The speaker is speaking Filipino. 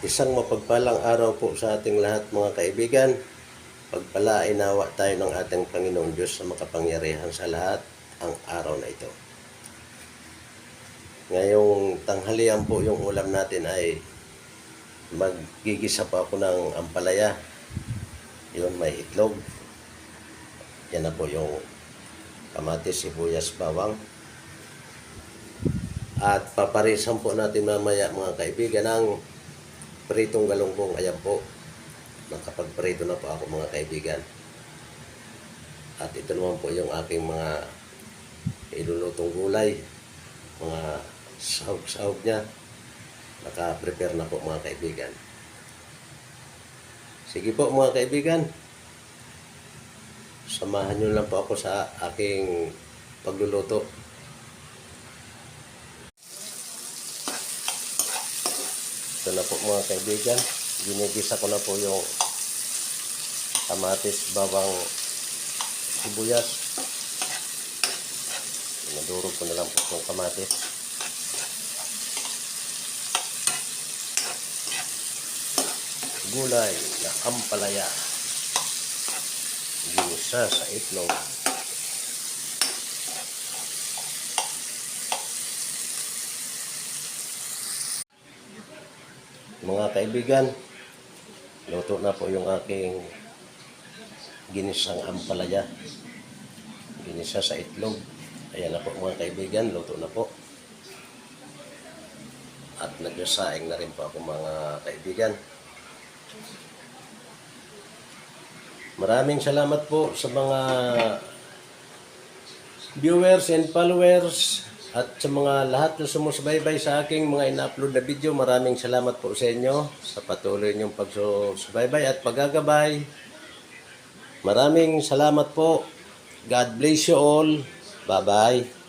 Isang mapagpalang araw po sa ating lahat mga kaibigan. Pagpalain nawa tayo ng ating Panginoong Diyos sa makapangyarihan sa lahat ang araw na ito. Ngayong tanghalian po yung ulam natin ay maggigisa pa ako ng ampalaya. Yun, may itlog. Yan na po yung kamatis, sibuyas, bawang. At paparisan po natin mamaya mga kaibigan ng pritong galunggong. Ayan po, nakapagprito na po ako mga kaibigan. At ito naman po yung aking mga ilulutong gulay, mga sahog-sahog niya. Naka-prepare na po mga kaibigan. Sige po mga kaibigan, samahan nyo lang po ako sa aking pagluluto. Ito na po mga kaibigan, ginigisa ko na po yung kamatis, bawang, sibuyas. Nadurog ko na lang po yung kamatis. Gulay na ampalaya, ginisa sa itlog. Mga kaibigan, luto na po yung aking ginisang ampalaya, ginisa sa itlog. Ayan na po mga kaibigan, luto na po. At nagsasaing na rin po ako mga kaibigan. Maraming salamat po sa mga viewers and followers at sa mga lahat na sumusubaybay sa aking mga ina-upload na video. Maraming salamat po sa inyo sa patuloy niyong pagsusubaybay at paggagabay. Maraming salamat po. God bless you all. Bye-bye.